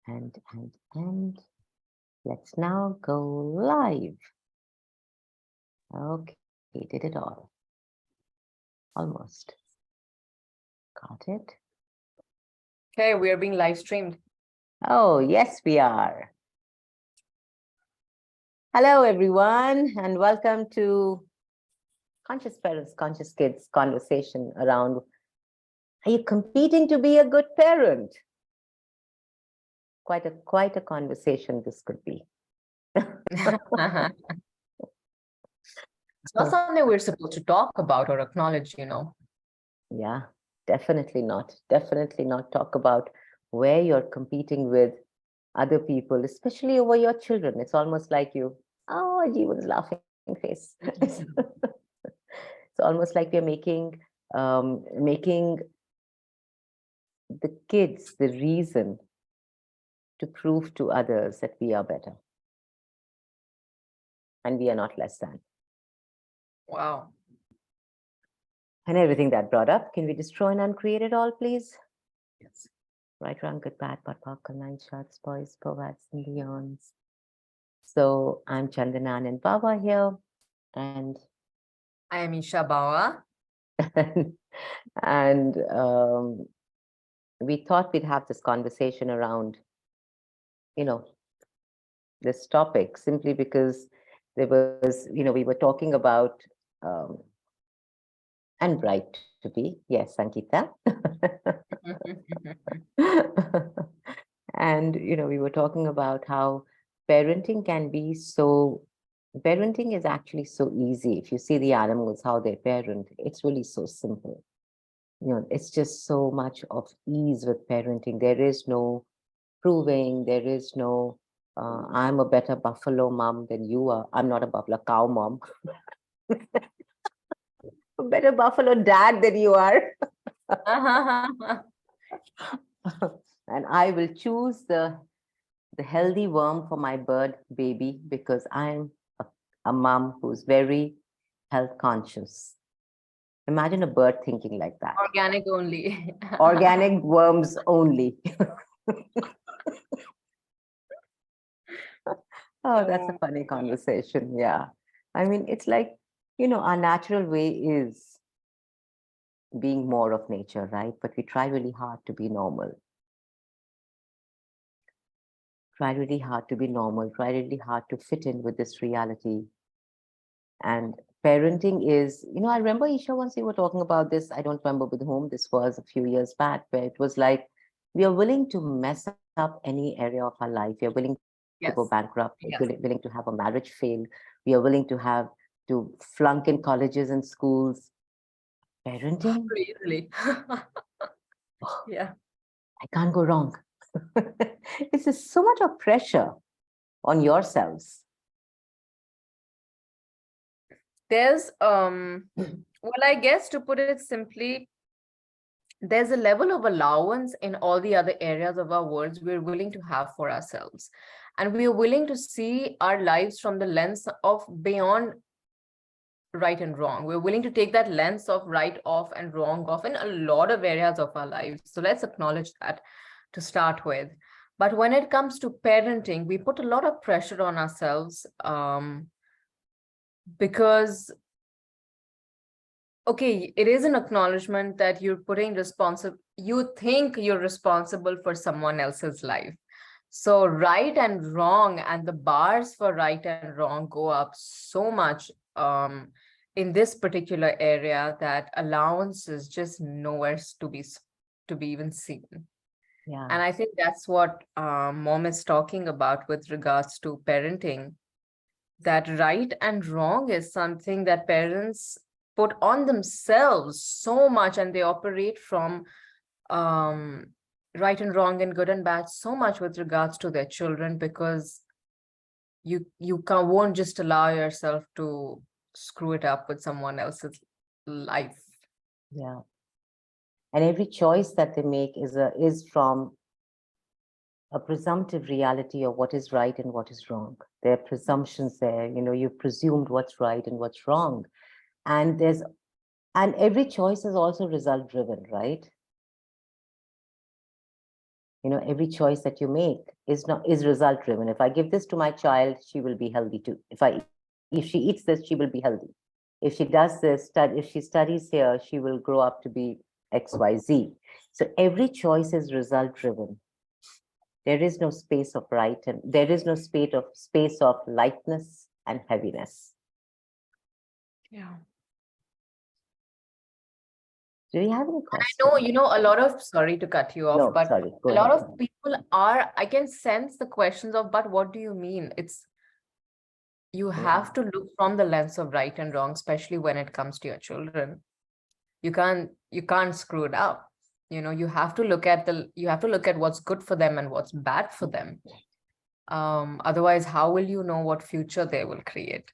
And let's now go live. Okay, did it all. Almost. Got it. Okay, we are being live streamed. Oh, yes, we are. Hello, everyone, and welcome to Conscious Parents, Conscious Kids conversation around, are you competing to be a good parent? Quite a conversation this could be. It's not something we're supposed to talk about or acknowledge, Yeah, definitely not. Definitely not talk about where you're competing with other people, especially over your children. It's almost like Jeevan's laughing face. It's almost like we're making the kids the reason to prove to others that we are better. And we are not less than. Wow. And everything that brought up, can we destroy and uncreate it all, please? Yes. Right, wrong, good, bad, but park, nine shots, boys, poets, and beyonds. So I'm Chandanan and Baba here, and I am Isha Bawa. and we thought we'd have this conversation around, this topic simply because there was, we were talking about, and right to be, yes, Sankita. And, we were talking about how parenting parenting is actually so easy. If you see the animals, how they parent, it's really so simple. It's just so much of ease with parenting. There is no proving, there is no, I'm a better buffalo mom than you are. I'm not a buffalo cow mom. A better buffalo dad than you are. And I will choose the healthy worm for my bird baby because I'm a mom who's very health conscious. Imagine a bird thinking like that. Organic only. Organic worms only. Oh, that's a funny conversation. Yeah. I mean, it's like, our natural way is being more of nature, right? But we try really hard to be normal. Try really hard to be normal. Try really hard to fit in with this reality. And parenting is, I remember, Isha, once you were talking about this, I don't remember with whom this was a few years back, where it was like, we are willing to mess up any area of our life. We are willing to go bankrupt. We're Yes. willing to have a marriage fail. We are willing to flunk in colleges and schools. Parenting? Easily. Yeah. I can't go wrong. It's just so much of pressure on yourselves. There's well, I guess to put it simply, there's a level of allowance in all the other areas of our worlds we're willing to have for ourselves. And we are willing to see our lives from the lens of beyond right and wrong. We're willing to take that lens of right off and wrong off in a lot of areas of our lives. So let's acknowledge that to start with. But when it comes to parenting, we put a lot of pressure on ourselves because, okay, it is an acknowledgement that you think you're responsible for someone else's life. So right and wrong and the bars for right and wrong go up so much in this particular area that allowance is just nowhere to be even seen. Yeah. And I think that's what Mom is talking about with regards to parenting, that right and wrong is something that parents put on themselves so much, and they operate from right and wrong and good and bad so much with regards to their children, because won't just allow yourself to screw it up with someone else's life. Yeah. And every choice that they make is from a presumptive reality of what is right and what is wrong. There are presumptions there, you've presumed what's right and what's wrong. And every choice is also result driven, right? Every choice that you make is result driven. If I give this to my child, she will be healthy too. If she eats this, she will be healthy. If she does this, if she studies here, she will grow up to be XYZ. So every choice is result driven. There is no space of right, and there is no space of lightness and heaviness. Yeah. Do you have any questions? I know, a lot of, sorry to cut you off, No, but sorry. Go a lot ahead. of people I can sense the questions of, but what do you mean? You have to look from the lens of right and wrong, especially when it comes to your children. You can't screw it up. You have to look at what's good for them and what's bad for them. Otherwise, how will you know what future they will create?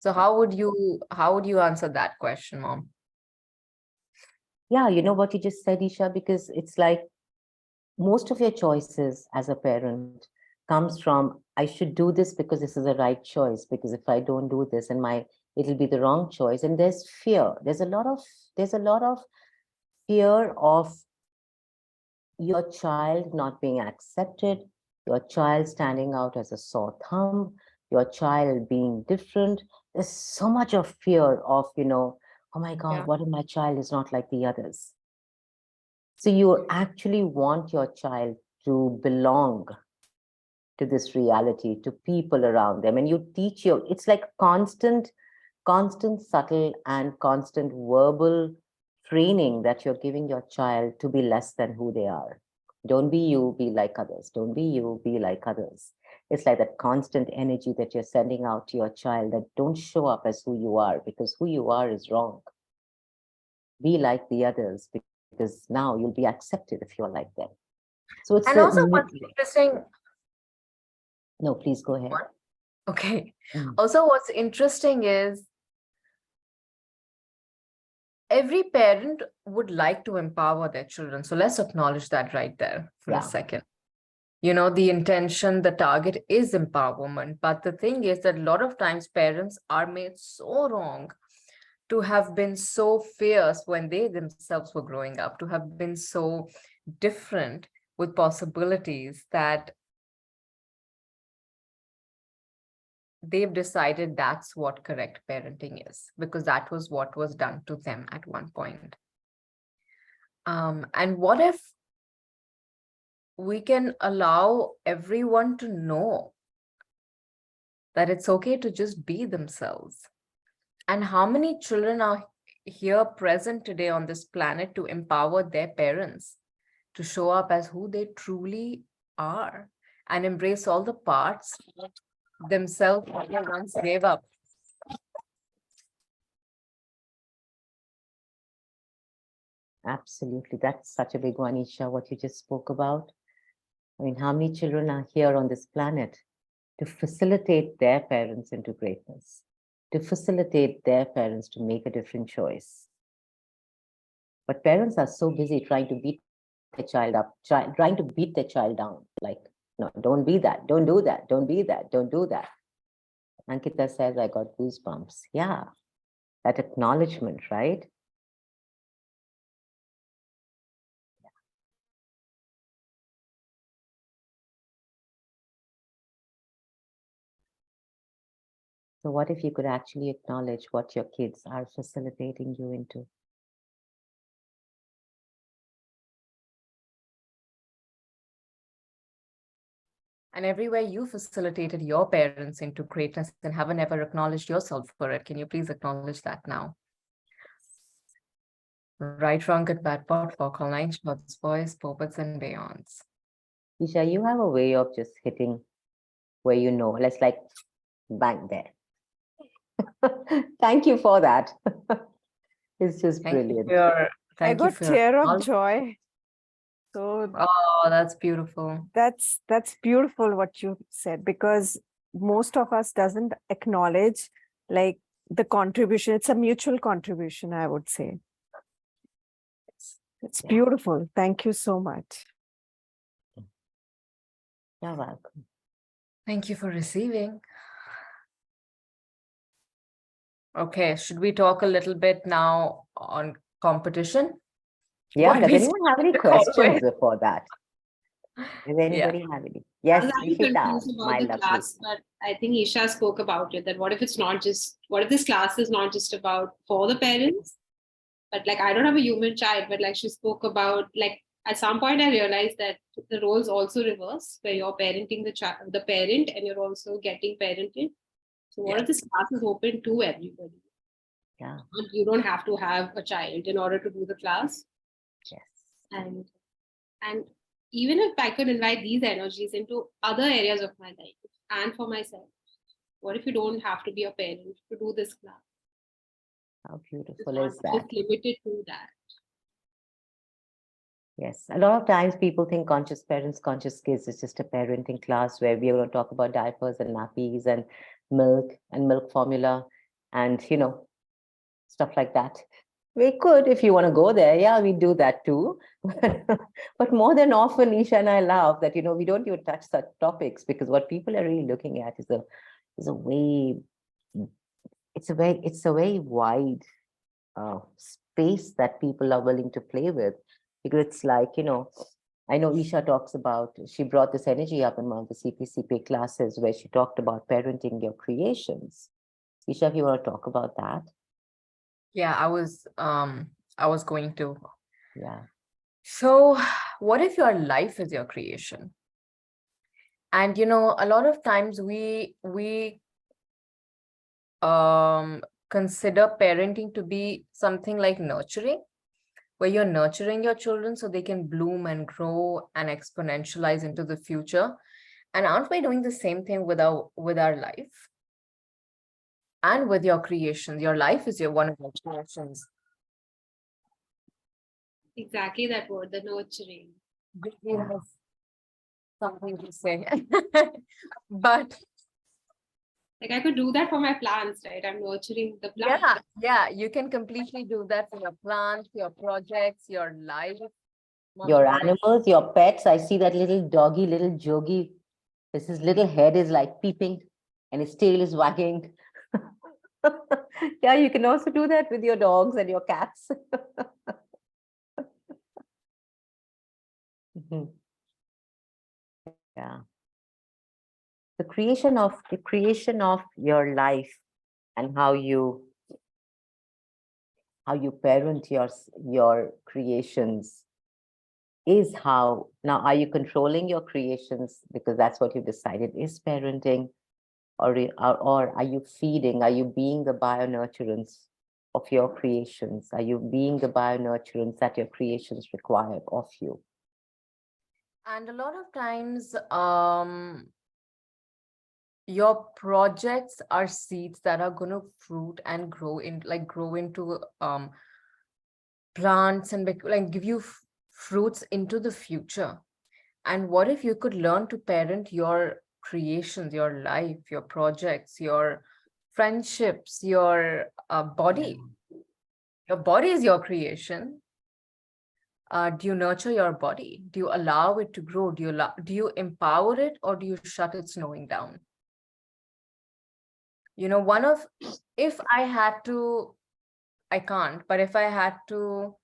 So how would you answer that question, Mom? Yeah, you know what you just said, Isha, because it's like most of your choices as a parent comes from, I should do this because this is the right choice, because if I don't do this, it'll be the wrong choice. And there's fear. There's a lot of fear of your child not being accepted, your child standing out as a sore thumb, your child being different. There's so much of fear of, oh my God, Yeah. what if my child is not like the others? So you actually want your child to belong to this reality, to people around them. And you teach it's like constant, subtle and constant verbal training that you're giving your child to be less than who they are. Don't be you, be like others. Don't be you, be like others. It's like that constant energy that you're sending out to your child, that don't show up as who you are, because who you are is wrong. Be like the others, because now you'll be accepted if you're like them. So it's And also what's interesting. No, please go ahead. Okay. Also, what's interesting is every parent would like to empower their children. So let's acknowledge that right there for a second. The intention, the target is empowerment. But the thing is that a lot of times parents are made so wrong to have been so fierce when they themselves were growing up, to have been so different with possibilities that they've decided that's what correct parenting is, because that was what was done to them at one point. And what if we can allow everyone to know that it's okay to just be themselves? And how many children are here present today on this planet to empower their parents to show up as who they truly are and embrace all the parts themselves that they once gave up? Absolutely. That's such a big one, Isha, what you just spoke about. I mean, how many children are here on this planet to facilitate their parents into greatness, to facilitate their parents to make a different choice? But parents are so busy trying to beat their child up, trying to beat their child down. Like, no, don't be that, don't do that, don't be that, don't do that. Ankita says, I got goosebumps. Yeah, that acknowledgement, right? So what if you could actually acknowledge what your kids are facilitating you into? And everywhere you facilitated your parents into greatness and haven't ever acknowledged yourself for it. Can you please acknowledge that now? Right, wrong, good, bad, pot, vocal, line, shots, boys, puppets, and beyonds. Isha, you have a way of just hitting where let's like bang there. Thank you for that. It's just brilliant. I got tear of joy. So oh, that's beautiful. That's beautiful what you said, because most of us doesn't acknowledge like the contribution. It's a mutual contribution, I would say. It's beautiful. Thank you so much. You're welcome. Thank you for receiving. Okay, should we talk a little bit now on competition? Yeah, does anyone have any questions before that? Does anybody have any? Yes, I'm Ishita, confused about my the lovely. class, but I think Isha spoke about it. That what if it's not just, what if this class is not just about for the parents, but like I don't have a human child, but like she spoke about, like at some point I realized that the roles also reverse, where you're parenting the child, the parent, and you're also getting parented. So what Yeah. if this class is open to everybody? Yeah, You don't have to have a child in order to do the class, yes. and even if I could invite these energies into other areas of my life and for myself, what if you don't have to be a parent to do this class? How It's beautiful not is that? just limited to that. Yes, a lot of times people think conscious parents, conscious kids is just a parenting class where we are going to talk about diapers and nappies and milk formula and, stuff like that. We could, if you want to go there, yeah, we do that too. But more than often, Isha and I laugh that, we don't even touch such topics because what people are really looking at is a way, it's a very wide space that people are willing to play with, because it's like, I know Isha talks about, she brought this energy up in one of the CPCP classes where she talked about parenting your creations. Isha, if you want to talk about that. Yeah, I was going to. Yeah. So, what if your life is your creation? And a lot of times we consider parenting to be something like nurturing, where you're nurturing your children so they can bloom and grow and exponentialize into the future. And aren't we doing the same thing with our life and with your creations? Your life is one of your creations. Exactly that word, the nurturing. Vicky has something to say. But Like I could do that for my plants, right? I'm nurturing the plants. yeah, you can completely do that for your plants, your projects, your life. Your animals, your pets. I see that little doggy, little jogi. His little head is like peeping and his tail is wagging. Yeah, you can also do that with your dogs and your cats. Mhm. Yeah. The creation of your life and how you parent your creations is how. Now, are you controlling your creations because that's what you've decided is parenting, or are you feeding? Are you being the bio-nurturance of your creations? Are you being the bio-nurturance that your creations require of you? And a lot of times, your projects are seeds that are going to fruit and grow into plants and give you fruits into the future. And what if you could learn to parent your creations, your life, your projects, your friendships, your body? Your body is your creation. Do you nurture your body? Do you allow it to grow? Do you empower it, or do you shut its knowing down? If I had to, I can't, but if I had to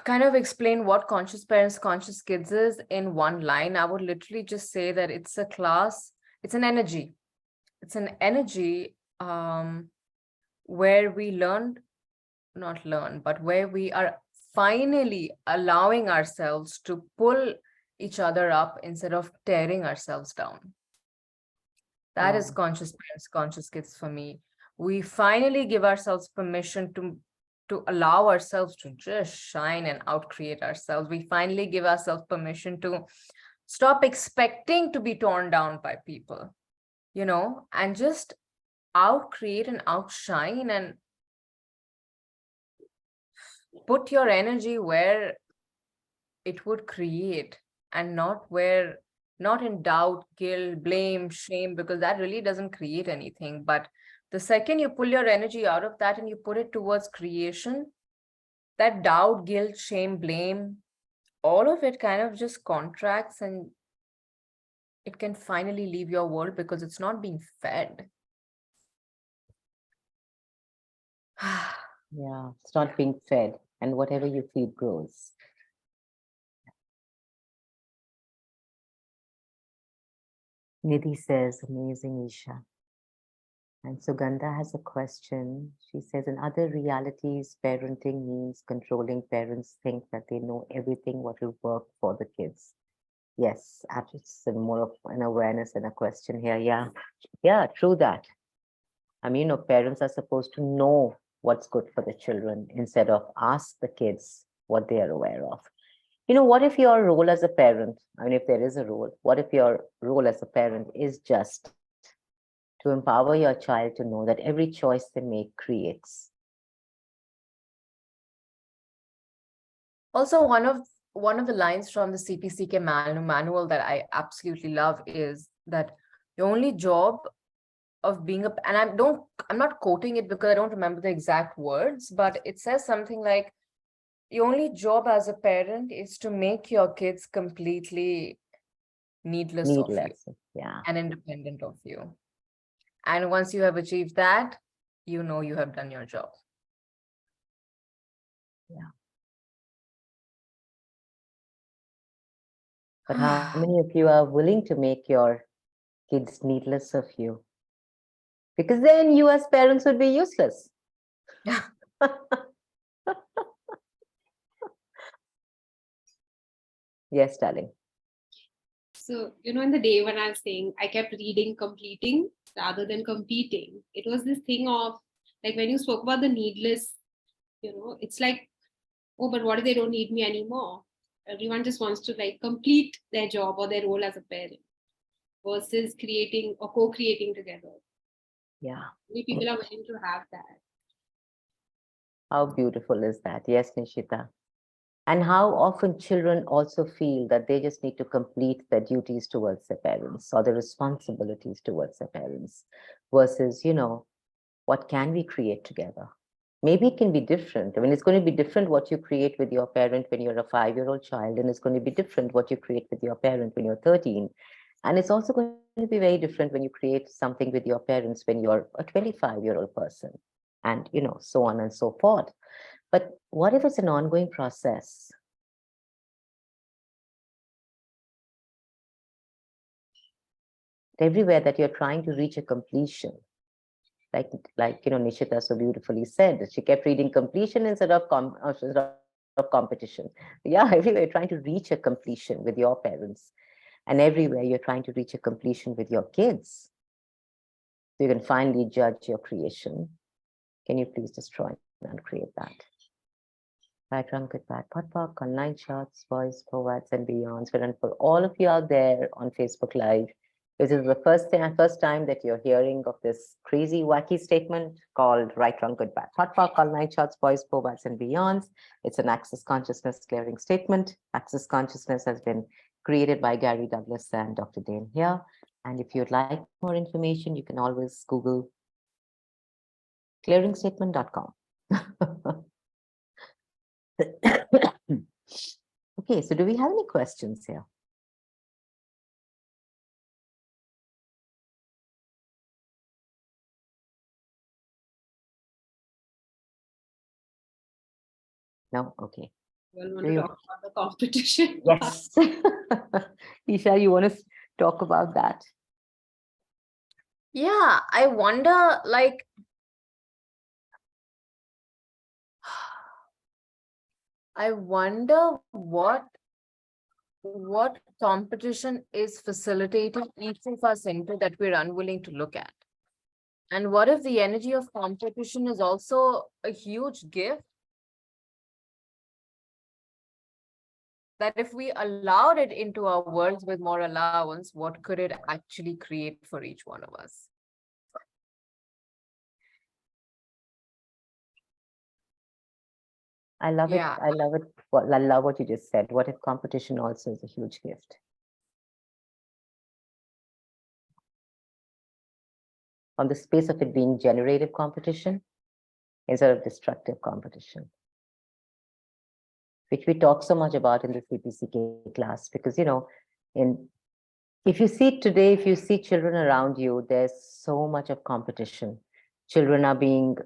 kind of explain what conscious parents, conscious kids is in one line, I would literally just say that it's a class, it's an energy. It's an energy where we not learn, but where we are finally allowing ourselves to pull each other up instead of tearing ourselves down. That is Wow. conscious parents, conscious kids for me. We finally give ourselves permission to allow ourselves to just shine and outcreate ourselves. We finally give ourselves permission to stop expecting to be torn down by people, and just outcreate and outshine and put your energy where it would create, and not in doubt, guilt, blame, shame, because that really doesn't create anything. But the second you pull your energy out of that and you put it towards creation, that doubt, guilt, shame, blame, all of it kind of just contracts, and it can finally leave your world because it's not being fed. Yeah, it's not being fed, and whatever you feed grows. Nidhi says, amazing, Isha. And Sugandha has a question. She says, in other realities, parenting means controlling. Parents think that they know everything what will work for the kids. Yes, it's more of an awareness and a question here. Yeah, yeah, true that. I mean, parents are supposed to know what's good for the children instead of ask the kids what they are aware of. What if your role as a parent, I mean, if there is a role, what if your role as a parent is just to empower your child to know that every choice they make creates? Also, one of the lines from the CPCK manual that I absolutely love is that the only job of being a, and I'm not quoting it because I don't remember the exact words, but it says something like, the only job as a parent is to make your kids completely needless of you Needless. Yeah. and independent of you. And once you have achieved that, you know you have done your job. Yeah. But how many of you are willing to make your kids needless of you? Because then you as parents would be useless. Yes, darling. So, in the day when I was saying I kept reading completing rather than competing, it was this thing of like when you spoke about the needless, it's like, oh, but what if they don't need me anymore? Everyone just wants to like complete their job or their role as a parent versus creating or co-creating together. Yeah. Many people are willing to have that. How beautiful is that? Yes, Nishita. And how often children also feel that they just need to complete their duties towards their parents or the responsibilities towards their parents versus, what can we create together? Maybe it can be different. I mean, it's going to be different what you create with your parent when you're a 5-year-old child, and it's going to be different what you create with your parent when you're 13. And it's also going to be very different when you create something with your parents when you're a 25-year-old person, and, so on and so forth. But what if it's an ongoing process? Everywhere that you're trying to reach a completion, like Nishita so beautifully said, that she kept reading completion instead of competition. Yeah, everywhere you're trying to reach a completion with your parents, and everywhere you're trying to reach a completion with your kids. So you can finally judge your creation. Can you please destroy and create that? Right, Ram, good bad, Podpok, online charts, voice, forwards, and beyonds. And for all of you out there on Facebook Live, this is the first time that you're hearing of this crazy, wacky statement called right, wrong, good, bad. Podpok, online charts, voice, forwards, and beyonds. It's an access consciousness clearing statement. Access consciousness has been created by Gary Douglas and Dr. Dane here. And if you'd like more information, you can always Google clearingstatement.com. Okay, so do we have any questions here? No? Okay. You want Do to you- talk about the competition? Yes. Isha, you want to talk about that? Yeah, I wonder, like, I wonder what competition is facilitating each of us into that we're unwilling to look at. And what if the energy of competition is also a huge gift? That if we allowed it into our worlds with more allowance, what could it actually create for each one of us? I love Yeah. it. I love it. I love what you just said. What if competition also is a huge gift? On the space of it being generative competition instead of destructive competition, which we talk so much about in the CPCK class, because, if you see today, if you see children around you, there's so much of competition. Children are being,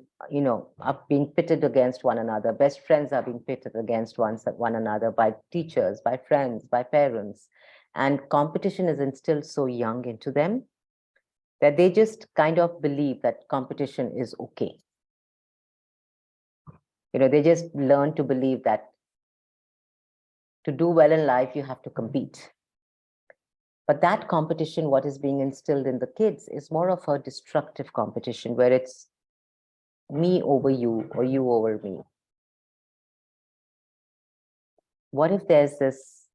pitted against one another. Best friends are being pitted against one another by teachers, by friends, by parents. And competition is instilled so young into them that they just kind of believe that competition is okay. They just learn to believe that to do well in life, you have to compete. But that competition, what is being instilled in the kids, is more of a destructive competition where it's me over you or you over me. What if there's this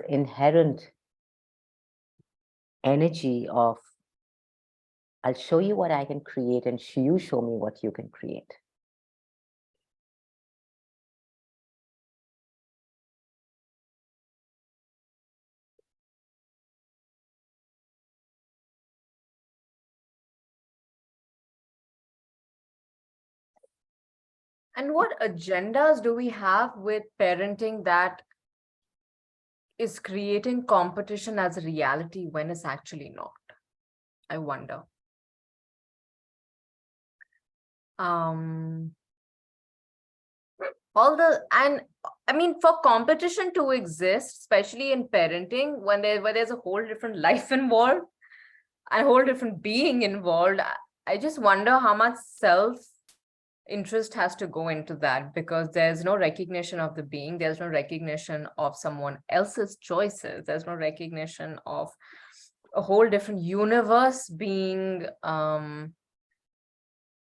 inherent energy of, I'll show you what I can create and you show me what you can create. And what agendas do we have with parenting that is creating competition as a reality when it's actually not? I wonder. I mean, for competition to exist, especially in parenting, where there's a whole different life involved, a whole different being involved, I just wonder how much self-interest has to go into that, because there's no recognition of the being, there's no recognition of someone else's choices, there's no recognition of a whole different universe being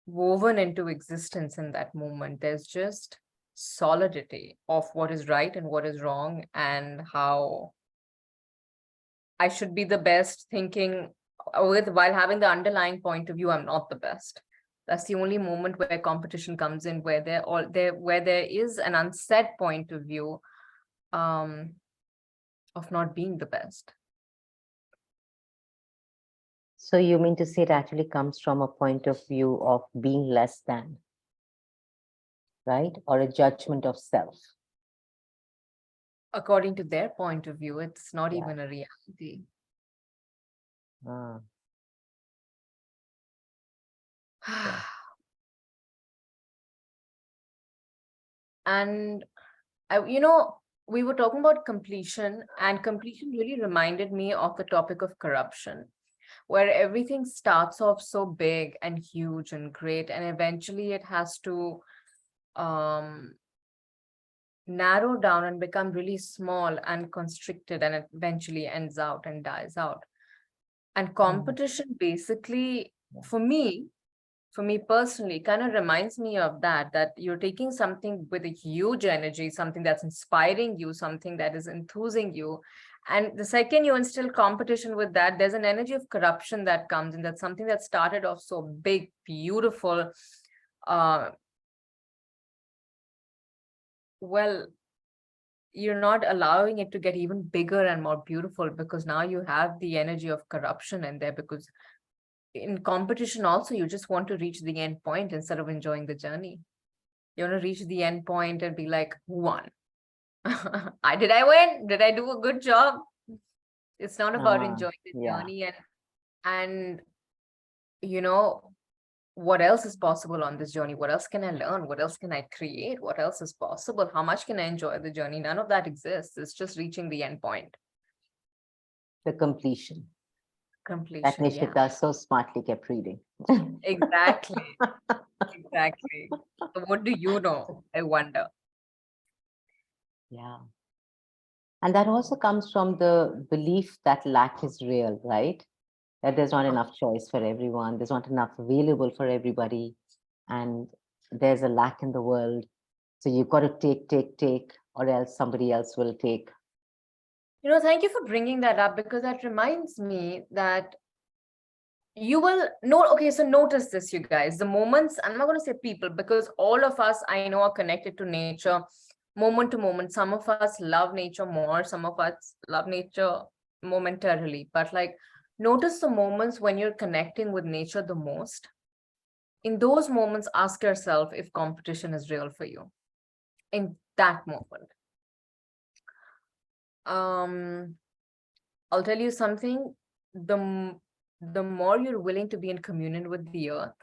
woven into existence in that moment. There's just solidity of what is right and what is wrong, and how I should be the best, thinking while having the underlying point of view, I'm not the best. That's the only moment where competition comes in, where there is an unsaid point of view of not being the best. So you mean to say it actually comes from a point of view of being less than, right? Or a judgment of self. According to their point of view, it's not Yeah. even a reality. Ah, And we were talking about completion, and completion really reminded me of the topic of corruption, where everything starts off so big and huge and great, and eventually it has to narrow down and become really small and constricted, and it eventually ends out and dies out. And competition basically, for me personally, kind of reminds me of that you're taking something with a huge energy, something that's inspiring you, something that is enthusing you, and the second you instill competition with that, there's an energy of corruption that comes in. That's something that started off so big, beautiful, well, you're not allowing it to get even bigger and more beautiful, because now you have the energy of corruption in there. Because in competition also, you just want to reach the end point instead of enjoying the journey. You want to reach the end point and be like, who won? Did I win? Did I do a good job? It's not about enjoying the yeah. journey and what else is possible on this journey? What else can I learn? What else can I create? What else is possible? How much can I enjoy the journey? None of that exists. It's just reaching the end point. The completion. That Completion, yeah. Nishita so smartly kept reading. Exactly. Exactly. So what do you know? I wonder. Yeah. And that also comes from the belief that lack is real, right? That there's not enough choice for everyone, there's not enough available for everybody, and there's a lack in the world. So you've got to take, or else somebody else will take. Thank you for bringing that up, because that reminds me that you will know. Okay, so notice this, you guys. The moments, I'm not going to say people, because all of us, I know, are connected to nature moment to moment. Some of us love nature more, some of us love nature momentarily, but like, notice the moments when you're connecting with nature the most. In those moments, ask yourself if competition is real for you in that moment. I'll tell you something, the more you're willing to be in communion with the earth,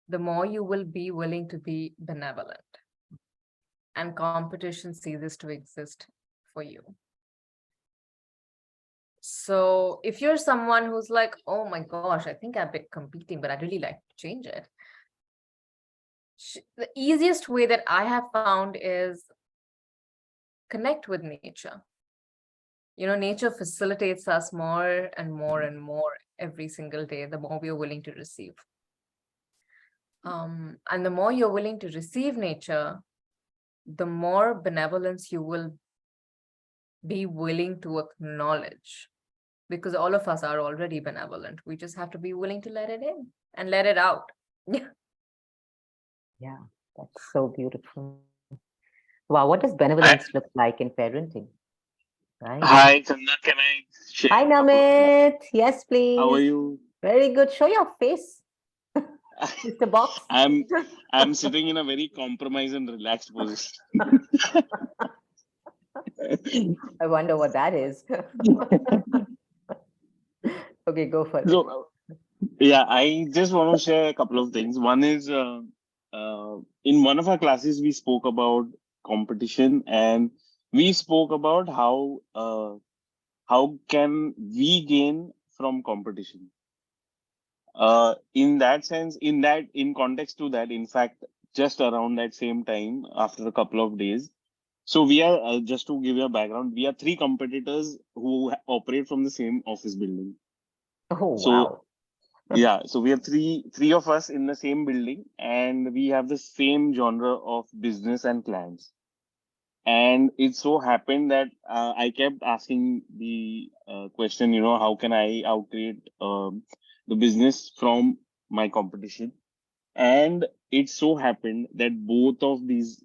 the more you will be willing to be benevolent. And competition ceases to exist for you. So if you're someone who's like, oh my gosh, I think I've been competing, but I'd really like to change it. The easiest way that I have found is connect with nature. You know, nature facilitates us more and more and more every single day, the more we are willing to receive. And the more you're willing to receive nature, the more benevolence you will be willing to acknowledge, because all of us are already benevolent. We just have to be willing to let it in and let it out. Yeah, that's so beautiful. Wow, what does benevolence look like in parenting? Right? Hi, Chanda. Can I share? Hi, a couple of things? Namit. Yes, please. How are you? Very good. Show your face, Mr. Box. I'm sitting in a very compromised and relaxed position. I wonder what that is. Okay, go for it. So, yeah, I just want to share a couple of things. One is in one of our classes, we spoke about competition, and we spoke about how can we gain from competition. In that sense, in context to that, in fact, just around that same time, after a couple of days, so we are just to give you a background, we are three competitors who operate from the same office building. Oh, So wow. yeah, so we are three of us in the same building, and we have the same genre of business and clients. And it so happened that I kept asking the question, how can I outcreate the business from my competition? And it so happened that both of these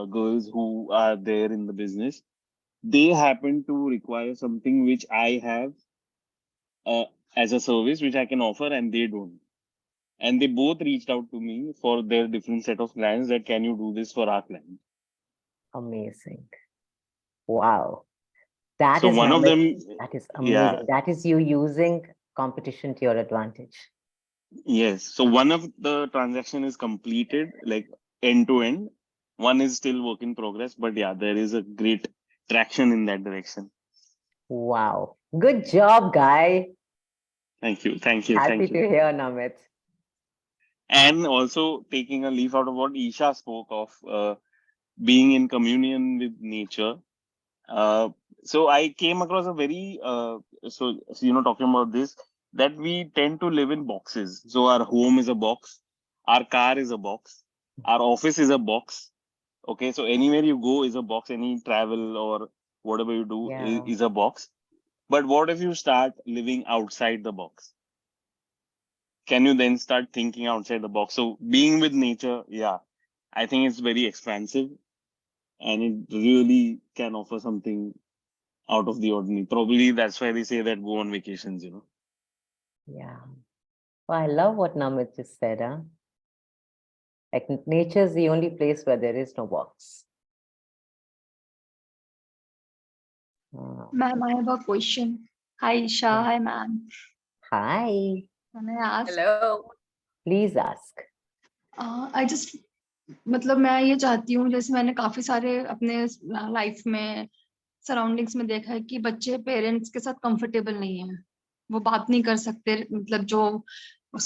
girls who are there in the business, they happen to require something which I have uh, as a service, which I can offer, and they don't. And they both reached out to me for their different set of clients that can you do this for our client? Amazing. Wow. That So is one of Namit. them, That is yeah, amazing. That is you using competition to your advantage. yes. So one of the transaction is completed, like end to end. One is still work in progress, but yeah, there is a great traction in that direction. Wow. Good job, guy. Thank you, thank you, Happy thank you. to hear, Namit. And also taking a leaf out of what Isha spoke of, being in communion with nature. So I came across a very talking about this, that we tend to live in boxes. So our home is a box, our car is a box, our office is a box. Okay, so anywhere you go is a box. Any travel or whatever you do Yeah. is a box. But what if you start living outside the box? Can you then start thinking outside the box? So being with nature, yeah, I think it's very expansive, and it really can offer something out of the ordinary. Probably that's why they say that go on vacations, Yeah. Well, I love what Namit just said, huh? Like nature is the only place where there is no box. Ma'am, I have a question. Hi, Isha. Yeah. Hi, ma'am. Hi, Can I ask? Hello. please ask. I just मतलब मैं ये चाहती हूँ, जैसे मैंने काफी सारे अपने लाइफ में सराउंडिंग्स में देखा है कि बच्चे पेरेंट्स के साथ कंफर्टेबल नहीं है, वो बात नहीं कर सकते, मतलब जो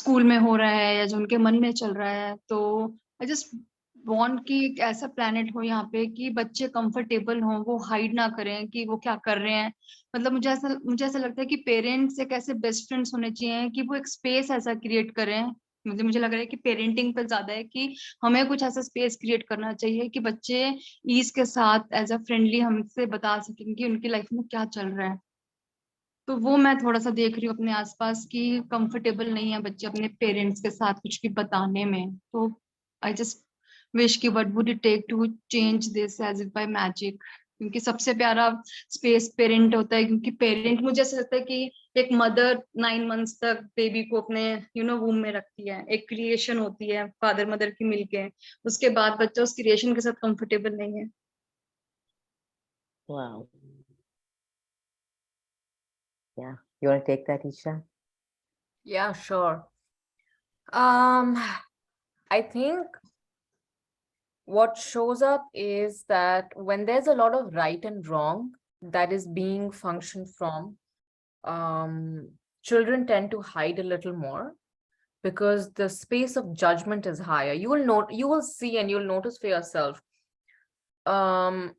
स्कूल में हो रहा है या जो उनके मन में चल रहा है. तो आई जस्ट वांट कि एक ऐसा प्लेनेट हो यहाँ पे कि बच्चे कंफर्टेबल हों, वो हाइड ना करें कि वो क्या कर रहे हैं. मतलब मुझे ऐसा लगता है कि पेरेंट्स एक ऐसे बेस्ट फ्रेंड्स होने चाहिए कि वो एक स्पेस ऐसा क्रिएट करें. मुझे लग रहा है कि पेरेंटिंग पर ज्यादा है कि हमें कुछ ऐसा स्पेस क्रिएट करना चाहिए कि बच्चे ईज के साथ एज अ फ्रेंडली हमसे बता सकें कि उनकी लाइफ में क्या चल रहा है. तो वो मैं थोड़ा सा देख रही हूँ अपने आसपास कि कंफर्टेबल नहीं है बच्चे अपने पेरेंट्स के साथ कुछ भी बताने में. तो आई जस्ट विश कि what would it take to change this as if by magic, क्योंकि सबसे प्यारा स्पेस पेरेंट होता है. क्योंकि पेरेंट, मुझे ऐसा लगता है कि एक मदर 9 months तक बेबी को अपने वूम में रखती है, एक क्रिएशन होती है फादर मदर की मिलके. उसके बाद बच्चा उस क्रिएशन के साथ कंफर्टेबल नहीं है. Wow. Yeah. You want to take that, Isha? Yeah, sure. I think what shows up is that when there's a lot of right and wrong that is being functioned from, children tend to hide a little more because the space of judgment is higher. You will see and you'll notice for yourself. When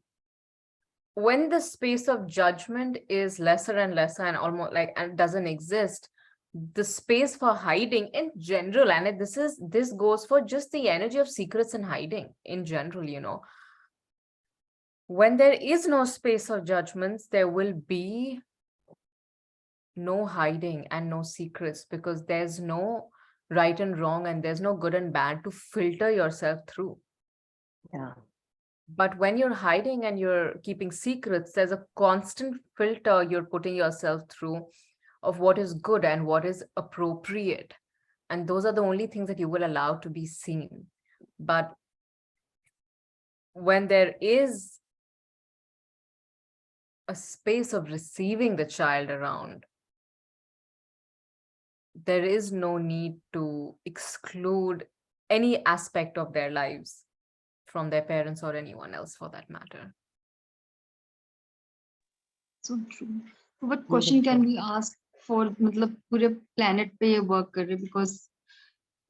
the space of judgment is lesser and lesser and almost like and doesn't exist, the space for hiding in general, and this goes for just the energy of secrets and hiding in general, you know. When there is no space of judgments, there will be no hiding and no secrets, because there's no right and wrong and there's no good and bad to filter yourself through. Yeah. But when you're hiding and you're keeping secrets, there's a constant filter you're putting yourself through of what is good and what is appropriate. And those are the only things that you will allow to be seen. But when there is a space of receiving the child around, there is no need to exclude any aspect of their lives from their parents or anyone else for that matter. So true. So what question can we ask for, मतलब पूरे planet पे ये work कर रहे, because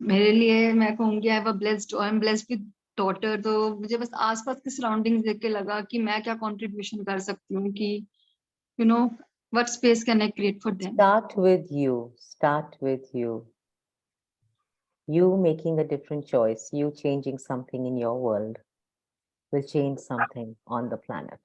मेरे लिए मैं कहूँगी I have a blessed, I'm blessed with daughter, तो मुझे बस आसपास के surroundings देख के लगा कि मैं क्या contribution कर सकती हूँ, कि you know what space can I create for them. Start with you. Start with you. You making a different choice, you changing something in your world will change something on the planet.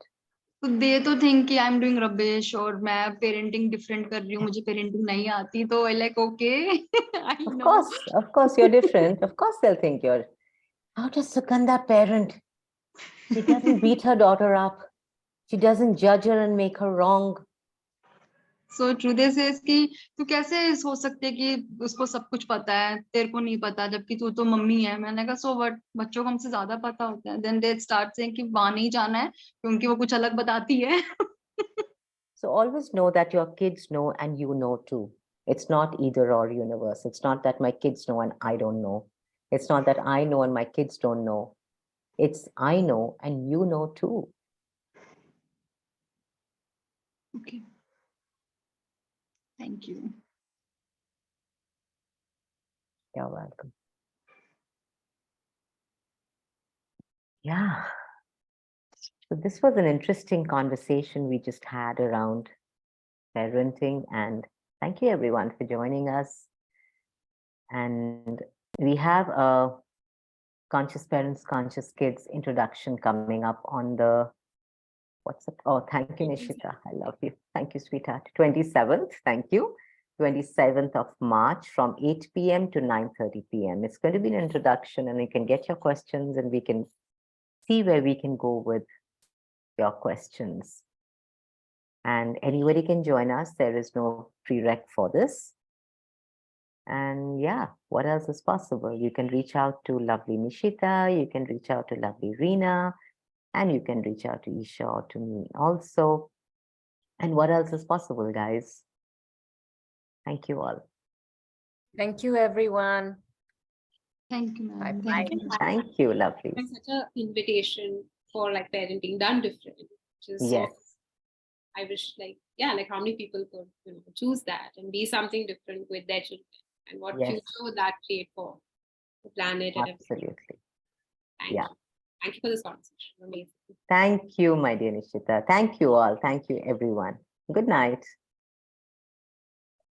So they तो think कि I'm doing rubbish और मैं parenting different कर रही हूँ, मुझे parenting नहीं आती, तो I like okay. I know. Of course, you're different. Of course, they'll think you're. How does Sukanda parent? She doesn't beat her daughter up. She doesn't judge her and make her wrong. So true. This is कि तू कैसे सोच सकते है कि उसको सब कुछ पता है, तेरे को नहीं पता, जबकि तू तो मम्मी है. मैंने कहा so what, बच्चों को हमसे ज्यादा पता होता है. Then they start saying कि वहाँ नहीं जाना है क्योंकि वो कुछ अलग बताती है. So always know that your kids know and you know too. It's not either or universe. It's not that my kids know and I don't know. It's not that I know and my kids don't know. It's I know and you know too. Okay. Thank you. You're welcome. Yeah. So this was an interesting conversation we just had around parenting, and thank you everyone for joining us. And we have a Conscious Parents, Conscious Kids introduction coming up on the, what's it? Oh, thank you, Nishita. I love you. Thank you, sweetheart. 27th, thank you. 27th of March from 8 p.m. to 9:30 p.m. It's going to be an introduction, and you can get your questions and we can see where we can go with your questions. And anybody can join us. There is no prereq for this. And yeah, what else is possible? You can reach out to lovely Nishita, you can reach out to lovely Reena, and you can reach out to Isha or to me also. And what else is possible, guys? Thank you all. Thank you, everyone. Thank you, ma'am. Bye-bye. Thank you. Thank you, lovely. It's such an invitation for like parenting done different. Which is Yes. so, I wish like, yeah, like how many people could choose that and be something different with their children, and what Yes. future would that create for the planet and everything. Absolutely. Thank Yeah. you. Thank you for this conversation. Amazing. Thank you, my dear Nishita. Thank you all. Thank you, everyone. Good night.